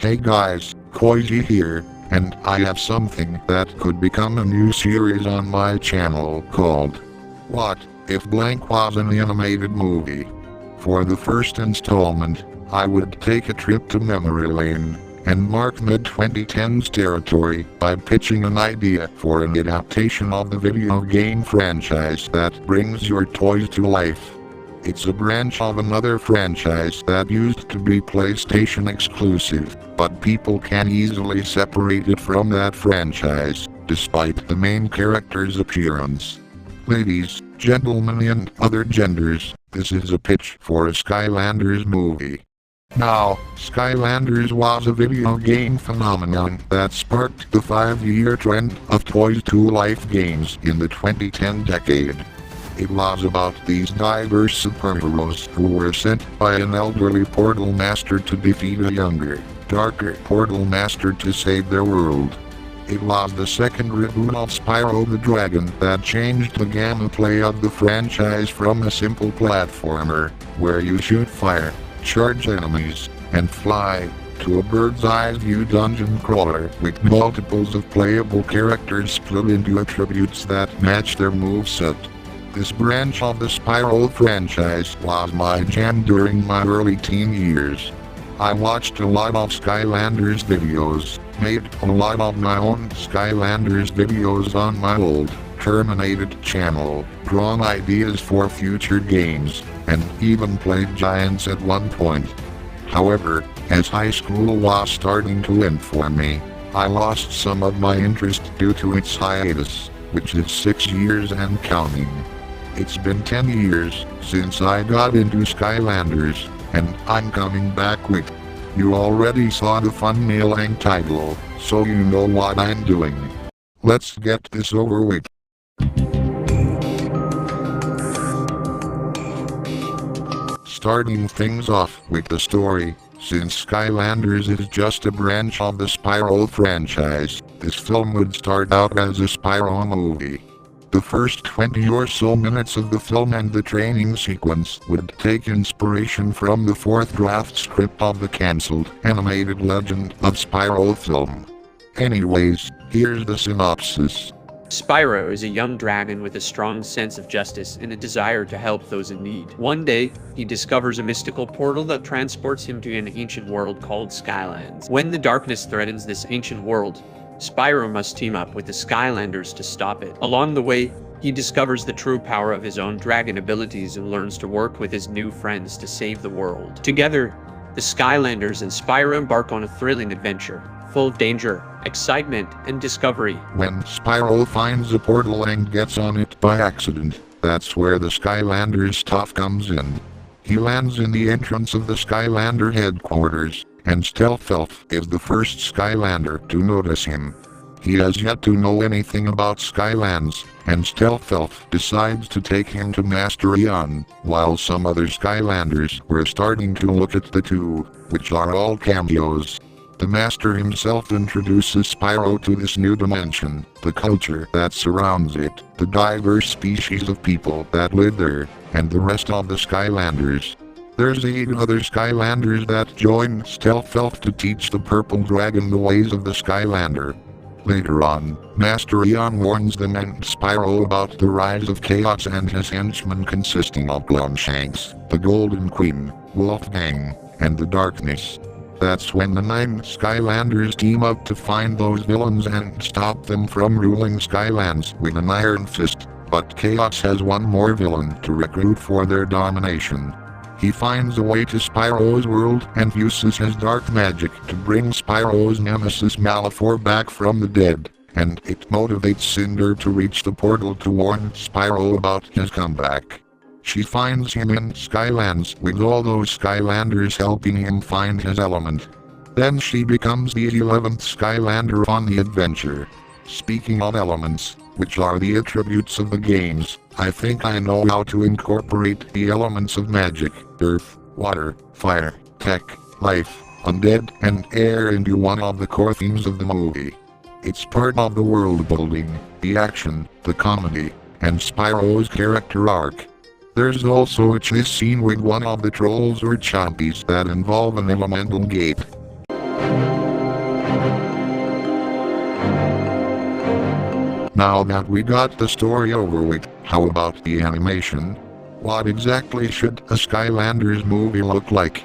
Hey guys, Koiji here, and I have something that could become a new series on my channel called What If Blank Was an Animated Movie? For the first installment, I would take a trip to memory lane and mark mid-2010s territory by pitching an idea for an adaptation of the video game franchise that brings your toys to life. It's a branch of another franchise that used to be PlayStation exclusive, but people can easily separate it from that franchise, despite the main character's appearance. Ladies, gentlemen and other genders, this is a pitch for a Skylanders movie. Now, Skylanders was a video game phenomenon that sparked the 5-year trend of Toys to Life games in the 2010 decade. It was about these diverse superheroes who were sent by an elderly portal master to defeat a younger, darker portal master to save their world. It was the second reboot of Spyro the Dragon that changed the gameplay of the franchise from a simple platformer, where you shoot fire, charge enemies, and fly, to a bird's-eye view dungeon crawler with multiples of playable characters split into attributes that match their moveset. This branch of the Spyro franchise was my jam during my early teen years. I watched a lot of Skylanders videos, made a lot of my own Skylanders videos on my old, terminated channel, drawn ideas for future games, and even played Giants at one point. However, as high school was starting to end for me, I lost some of my interest due to its hiatus, which is 6 years and counting. It's been 10 years since I got into Skylanders, and I'm coming back with. You already saw the thumbnail and title, so you know what I'm doing. Let's get this over with. Starting things off with the story, since Skylanders is just a branch of the Spyro franchise, this film would start out as a Spyro movie. The first 20 or so minutes of the film and the training sequence would take inspiration from the fourth draft script of the cancelled animated Legend of Spyro film. Anyways, here's the synopsis. Spyro is a young dragon with a strong sense of justice and a desire to help those in need. One day, he discovers a mystical portal that transports him to an ancient world called Skylands. When the darkness threatens this ancient world, Spyro must team up with the Skylanders to stop it. Along the way, he discovers the true power of his own dragon abilities and learns to work with his new friends to save the world. Together, the Skylanders and Spyro embark on a thrilling adventure, full of danger, excitement, and discovery. When Spyro finds a portal and gets on it by accident, that's where the Skylanders stuff comes in. He lands in the entrance of the Skylander headquarters, and Stealth is the first Skylander to notice him. He has yet to know anything about Skylands, and Stealth decides to take him to Master Eon, while some other Skylanders were starting to look at the two, which are all cameos. The Master himself introduces Spyro to this new dimension, the culture that surrounds it, the diverse species of people that live there, and the rest of the Skylanders. There's 8 other Skylanders that join Stealth to teach the purple dragon the ways of the Skylander. Later on, Master Eon warns them and Spyro about the rise of Chaos and his henchmen consisting of Glumshanks, the Golden Queen, Wolfgang, and the Darkness. That's when the 9 Skylanders team up to find those villains and stop them from ruling Skylands with an iron fist, but Chaos has one more villain to recruit for their domination. He finds a way to Spyro's world and uses his dark magic to bring Spyro's nemesis Malefor back from the dead, and it motivates Cinder to reach the portal to warn Spyro about his comeback. She finds him in Skylands with all those Skylanders helping him find his element. Then she becomes the 11th Skylander on the adventure. Speaking of elements, which are the attributes of the games, I think I know how to incorporate the elements of magic, earth, water, fire, tech, life, undead, and air into one of the core themes of the movie. It's part of the world building, the action, the comedy, and Spyro's character arc. There's also a chase scene with one of the trolls or chompies that involve an elemental gate. But now that we got the story over with, how about the animation? What exactly should a Skylanders movie look like?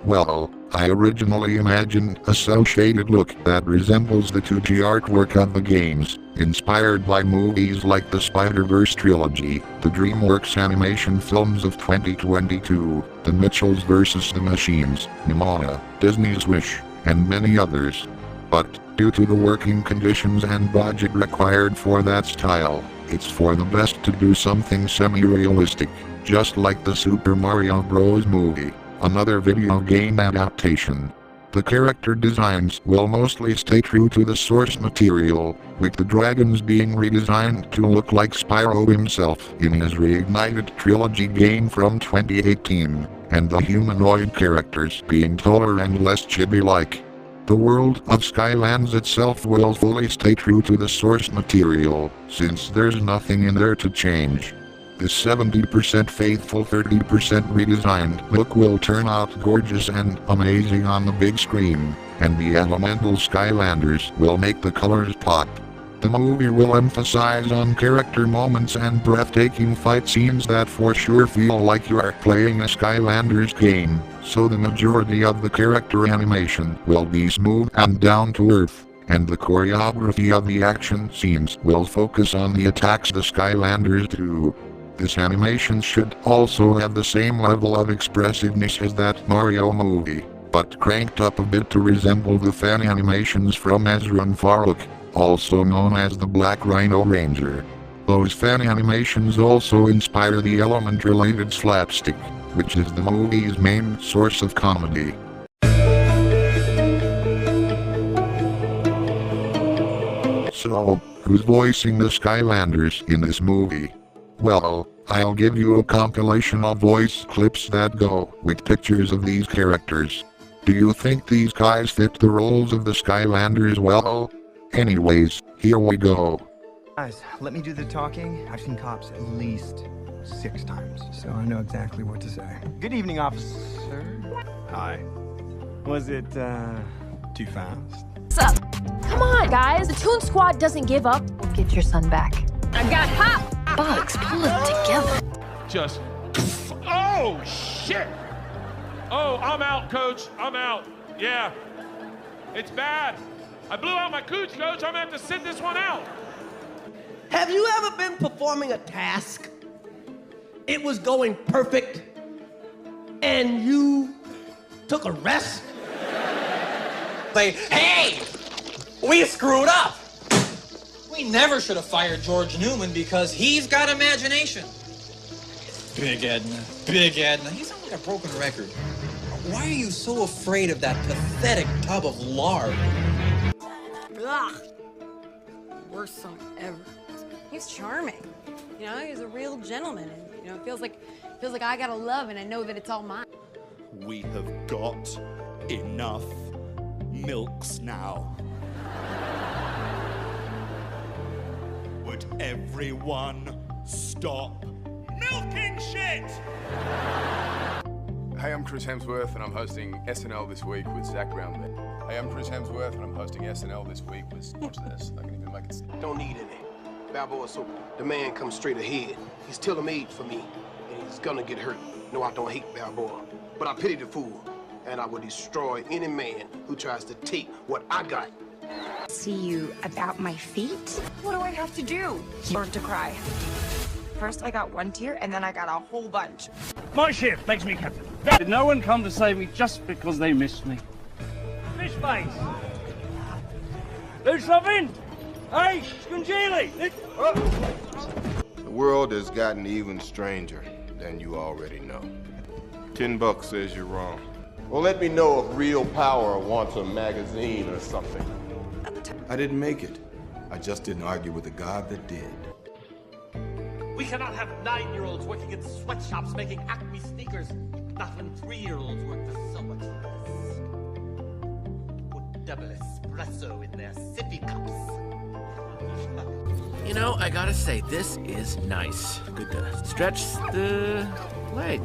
Well, I originally imagined a cel-shaded look that resembles the 2D artwork of the games, inspired by movies like the Spider-Verse trilogy, the DreamWorks animation films of 2022, The Mitchells vs. the Machines, Nimona, Disney's Wish, and many others. But, due to the working conditions and budget required for that style, it's for the best to do something semi-realistic, just like the Super Mario Bros. Movie, another video game adaptation. The character designs will mostly stay true to the source material, with the dragons being redesigned to look like Spyro himself in his Reignited trilogy game from 2018, and the humanoid characters being taller and less chibi-like. The world of Skylands itself will fully stay true to the source material, since there's nothing in there to change. This 70% faithful 30% redesigned look will turn out gorgeous and amazing on the big screen, and the elemental Skylanders will make the colors pop. The movie will emphasize on character moments and breathtaking fight scenes that for sure feel like you're playing a Skylanders game, so the majority of the character animation will be smooth and down to earth, and the choreography of the action scenes will focus on the attacks the Skylanders do. This animation should also have the same level of expressiveness as that Mario movie, but cranked up a bit to resemble the fan animations from Ezran Farooq, also known as the Black Rhino Ranger. Those fan animations also inspire the element-related slapstick, which is the movie's main source of comedy. So, who's voicing the Skylanders in this movie? Well, I'll give you a compilation of voice clips that go with pictures of these characters. Do you think these guys fit the roles of the Skylanders well? Anyways, here we go. Guys, let me do the talking. I've seen cops at least 6 times, so I know exactly what to say. Good evening, officer. Hi. Was it, too fast? What's up? Come on, guys. The Toon Squad doesn't give up. Get your son back. I got hot! Bugs, pull it together. Just, oh, shit! Oh, I'm out, coach. I'm out. Yeah. It's bad. I blew out my cooch, coach. I'm gonna have to sit this one out. Have you ever been performing a task? It was going perfect, and you took a rest? Say, hey, we screwed up. We never should have fired George Newman because he's got imagination. Big Edna, Big Edna. He's on like a broken record. Why are you so afraid of that pathetic tub of lard? Ugh. Worst song ever. He's charming. You know, he's a real gentleman, and you know, it feels like I got a love, and I know that it's all mine. We have got enough milks now. Would everyone stop milking shit? Hey, I'm Chris Hemsworth, and I'm hosting SNL this week with Zach Brown. Hey, I'm Chris Hemsworth, and I'm hosting SNL this week with... Watch this. I can even make it... Don't need any. Balboa, so the man comes straight ahead. He's tailor-made for me, and he's gonna get hurt. No, I don't hate Balboa, but I pity the fool, and I will destroy any man who tries to take what I got. See you about my feet? What do I have to do? Learn to cry. First I got 1 tear, and then I got a whole bunch. My ship makes me captain. Did no one come to save me just because they missed me? Fish face! Do something! Hey, Scungili! The world has gotten even stranger than you already know. $10 says you're wrong. Well, let me know if Real Power wants a magazine or something. I didn't make it. I just didn't argue with the God that did. We cannot have 9-year-olds working in sweatshops making Acme sneakers. Not when 3-year-olds work for so much less. Put double espresso in their sippy cups. You know, I gotta say, this is nice. Good to stretch the leg.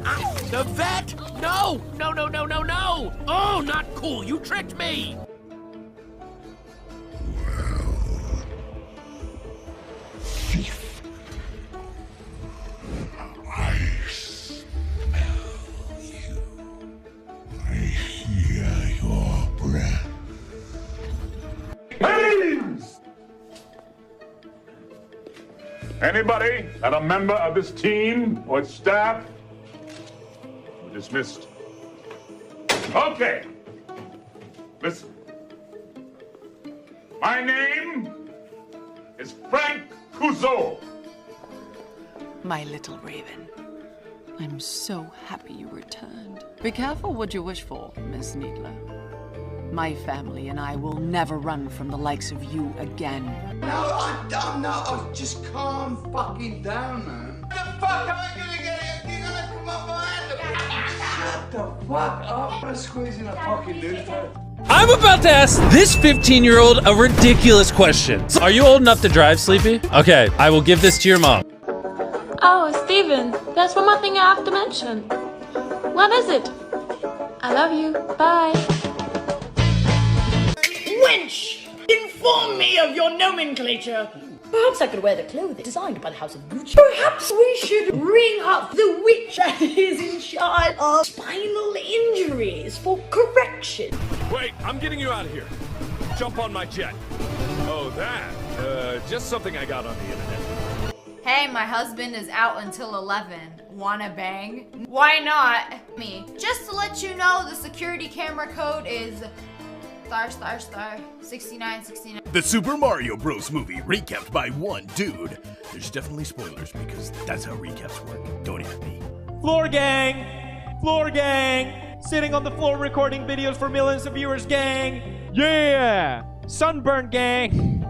The vet! No! No, no, no, no, no! Oh, not cool! You tricked me! life. I smell you. I hear your breath. Please! Anybody that a member of this team or its staff? We're dismissed. Okay. Listen. My name is Frank Cuso. My little raven. I'm so happy you returned. Be careful what you wish for, Miss Needler. My family and I will never run from the likes of you again. No, I'm dumb. No, oh, just calm fucking down, man. What the fuck am I gonna get here? You're gonna come up behind me. Shut the fuck up. I'm squeezing a fucking newspaper. I'm about to ask this 15-year-old a ridiculous question. Are you old enough to drive, Sleepy? Okay, I will give this to your mom. Oh, Steven, there's one more thing I have to mention. What is it? I love you. Bye. Wench! Inform me of your nomenclature. Perhaps I could wear the clothing designed by the House of Gucci. Perhaps we should ring up the witch that is in charge of spinal injuries for correction. Wait, I'm getting you out of here. Jump on my jet. Oh, that? Just something I got on the internet. Hey, my husband is out until 11. Wanna bang? Why not? Me. Just to let you know, the security camera code is **6969. The Super Mario Bros. Movie recapped by one dude. There's definitely spoilers because that's how recaps work. Don't at me. Floor gang! Floor gang! Sitting on the floor recording videos for millions of viewers, gang! Yeah! Sunburn gang!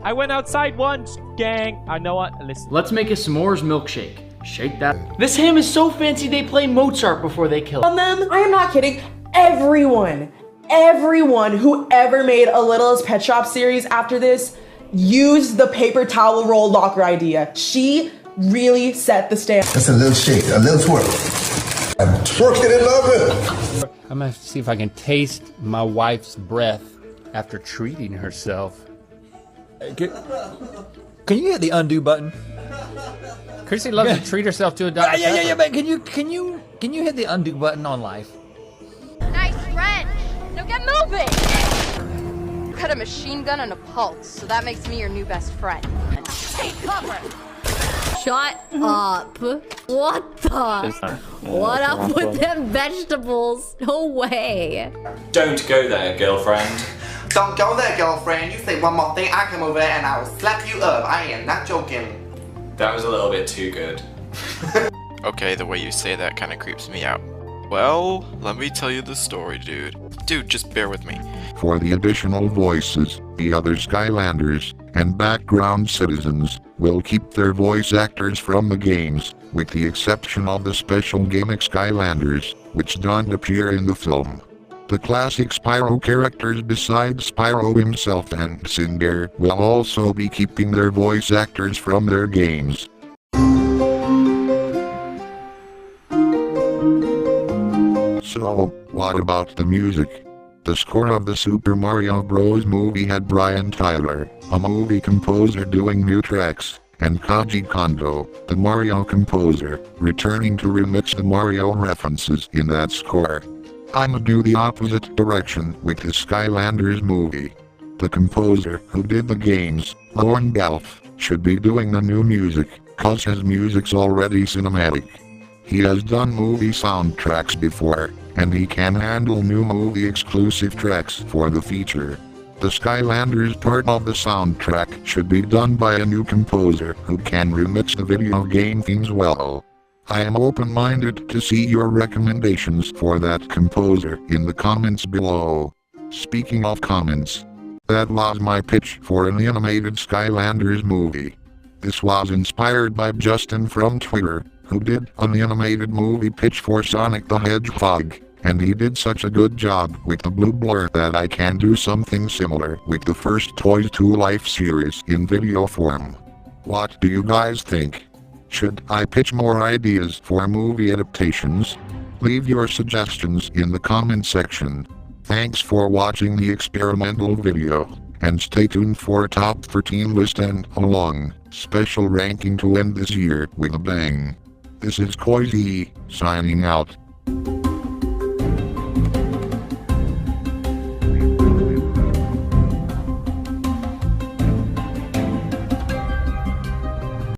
I went outside once, gang. I know what. Listen. Let's make a s'mores milkshake. Shake that. This ham is so fancy they play Mozart before they kill it. I am not kidding. Everyone who ever made a Littlest Pet Shop series after this used the paper towel roll locker idea. She really set the standard. That's a little shake, a little twerk. I'm twerking and loving. I'm gonna have to see if I can taste my wife's breath after treating herself. Can you hit the undo button? Chrissy loves to treat herself to a Dr. Yeah, man. Can you hit the undo button on life? Nice wrench. Now get moving. You got a machine gun and a pulse, so that makes me your new best friend. Take cover. Shut up. What the? What up with them vegetables? No way. Don't go there, girlfriend. Don't go there, girlfriend. You say one more thing, I come over and I will slap you up. I am not joking. That was a little bit too good. Okay, the way you say that kind of creeps me out. Well, let me tell you the story, dude. Dude, just bear with me. For the additional voices, the other Skylanders and background citizens will keep their voice actors from the games, with the exception of the special gimmick Skylanders, which don't appear in the film. The classic Spyro characters besides Spyro himself and Cinder will also be keeping their voice actors from their games. So, what about the music? The score of the Super Mario Bros. Movie had Brian Tyler, a movie composer, doing new tracks, and Koji Kondo, the Mario composer, returning to remix the Mario references in that score. I'ma do the opposite direction with the Skylanders movie. The composer who did the games, Lorne Balfe, should be doing the new music, cause his music's already cinematic. He has done movie soundtracks before, and he can handle new movie exclusive tracks for the feature. The Skylanders part of the soundtrack should be done by a new composer who can remix the video game themes well. I am open-minded to see your recommendations for that composer in the comments below. Speaking of comments, that was my pitch for an animated Skylanders movie. This was inspired by Justin from Twitter, who did an animated movie pitch for Sonic the Hedgehog, and he did such a good job with the Blue Blur that I can do something similar with the first Toys to Life series in video form. What do you guys think? Should I pitch more ideas for movie adaptations? Leave your suggestions in the comment section. Thanks for watching the experimental video, and stay tuned for a top 13 list and along. Special ranking to end this year with a bang. This is Koizi, signing out.